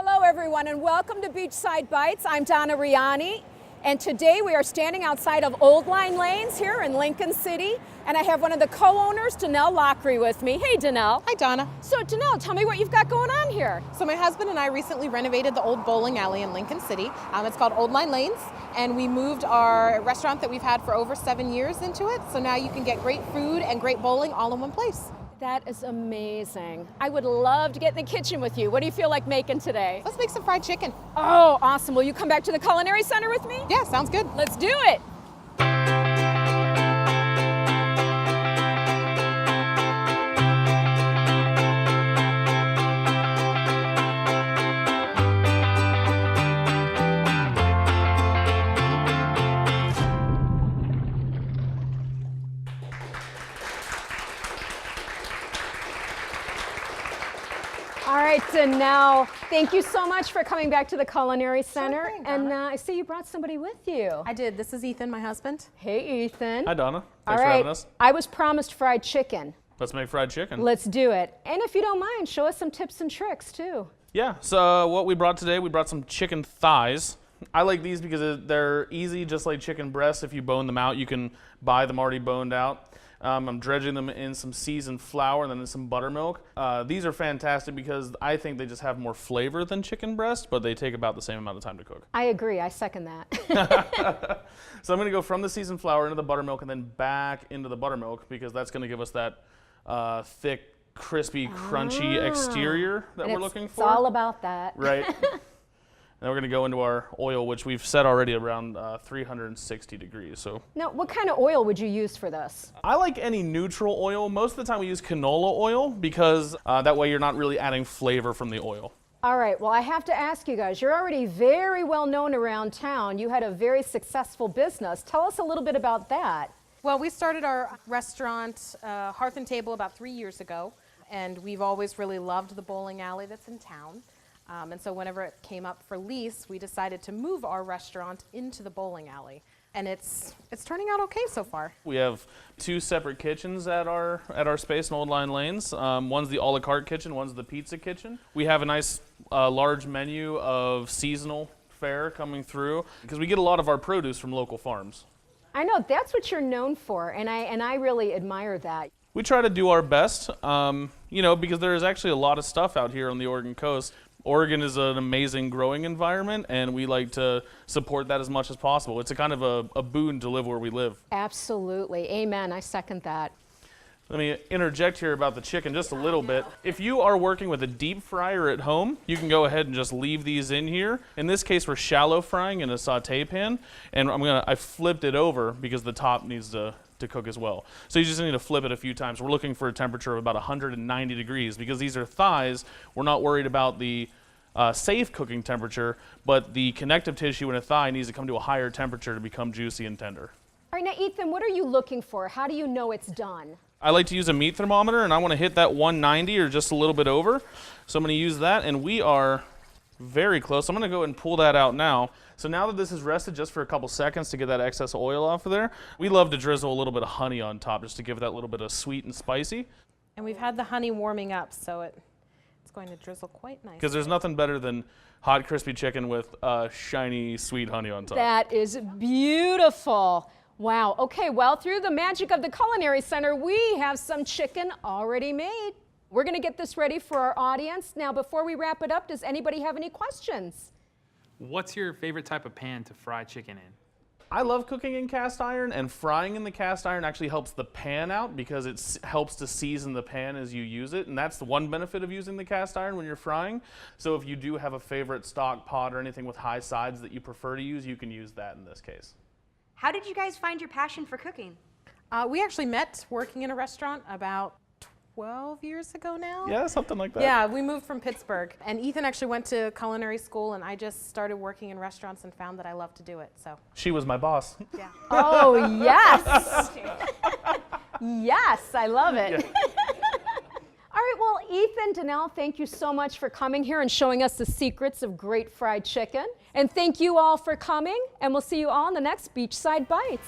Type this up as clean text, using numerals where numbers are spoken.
Hello everyone and welcome to Beachside Bites. I'm Donna Riani and today we are standing outside of Olde Line Lanes here in Lincoln City and I have one of the co-owners, Danelle Lockery, with me. Hey Danelle. Hi Donna. So Danelle, tell me what you've got going on here. So my husband and I recently renovated the old bowling alley in Lincoln City. It's called Olde Line Lanes, and we moved our restaurant that we've had for over 7 years into it. So now you can get great food and great bowling all in one place. That is amazing. I would love to get in the kitchen with you. What do you feel like making today? Let's make some fried chicken. Oh, awesome. Will you come back to the Culinary Center with me? Yeah, sounds good. Let's do it. All right, Danelle, thank you so much for coming back to the Culinary Center. Sure thing, and I see you brought somebody with you. I did. This is Ethan, my husband. Hey, Ethan. Hi, Donna. All Thanks for right, having us. I was promised fried chicken. Let's make fried chicken. Let's do it. And if you don't mind, show us some tips and tricks too. Yeah, so what we brought today, we brought some chicken thighs. I like these because they're easy, just like chicken breasts. If you bone them out, you can buy them already boned out. I'm dredging them in some seasoned flour and then in some buttermilk. These are fantastic because I think they just have more flavor than chicken breast, but they take about the same amount of time to cook. I agree, I second that. So I'm gonna go from the seasoned flour into the buttermilk and then back into the buttermilk because that's gonna give us that thick, crispy, crunchy exterior that we're looking for. It's all about that. Right. And we're going to go into our oil, which we've set already around 360 degrees. So Now, what kind of oil would you use for this? I like any neutral oil. Most of the time we use canola oil because that way you're not really adding flavor from the oil. All right, well, I have to ask you guys, you're already very well known around town. You had a very successful business. Tell us a little bit about that. Well, we started our restaurant, Hearth and Table, about 3 years ago, and we've always really loved the bowling alley that's in town. And so whenever it came up for lease, we decided to move our restaurant into the bowling alley. And it's turning out okay so far. We have two separate kitchens at our space in Olde Line Lanes. One's the a la carte kitchen, one's the pizza kitchen. We have a nice large menu of seasonal fare coming through because we get a lot of our produce from local farms. I know, that's what you're known for, and I really admire that. We try to do our best, you know, because there is actually a lot of stuff out here on the Oregon coast. Oregon is an amazing growing environment, and we like to support that as much as possible. It's a kind of a boon to live where we live. Absolutely. Amen. I second that. Let me interject here about the chicken just a little bit. If you are working with a deep fryer at home, you can go ahead and just leave these in here. In this case, we're shallow frying in a saute pan, and I flipped it over because the top needs to cook as well. So you just need to flip it a few times. We're looking for a temperature of about 190 degrees because these are thighs. We're not worried about the safe cooking temperature, but the connective tissue in a thigh needs to come to a higher temperature to become juicy and tender. All right, now Ethan, what are you looking for? How do you know it's done? I like to use a meat thermometer, and I want to hit that 190 or just a little bit over. So I'm going to use that, and we are very close. I'm going to go ahead and pull that out now. So now that this has rested just for a couple seconds to get that excess oil off of there, we love to drizzle a little bit of honey on top just to give it that little bit of sweet and spicy. And we've had the honey warming up, so it's going to drizzle quite nice. Because there's nothing better than hot, crispy chicken with shiny, sweet honey on top. That is beautiful. Wow. Okay, well, through the magic of the Culinary Center, we have some chicken already made. We're going to get this ready for our audience. Now, before we wrap it up, does anybody have any questions? What's your favorite type of pan to fry chicken in? I love cooking in cast iron, and frying in the cast iron actually helps the pan out because it helps to season the pan as you use it, and that's the one benefit of using the cast iron when you're frying. So if you do have a favorite stock pot or anything with high sides that you prefer to use, you can use that in this case. How did you guys find your passion for cooking? We actually met working in a restaurant about 12 years ago now. Yeah, something like that. Yeah, we moved from Pittsburgh, and Ethan actually went to culinary school, and I just started working in restaurants and found that I love to do it. So She was my boss. yeah. Oh, yes. Yes, I love it. Yeah. All right, well, Ethan, Danelle, thank you so much for coming here and showing us the secrets of great fried chicken. And thank you all for coming, and we'll see you all in the next Beachside Bites.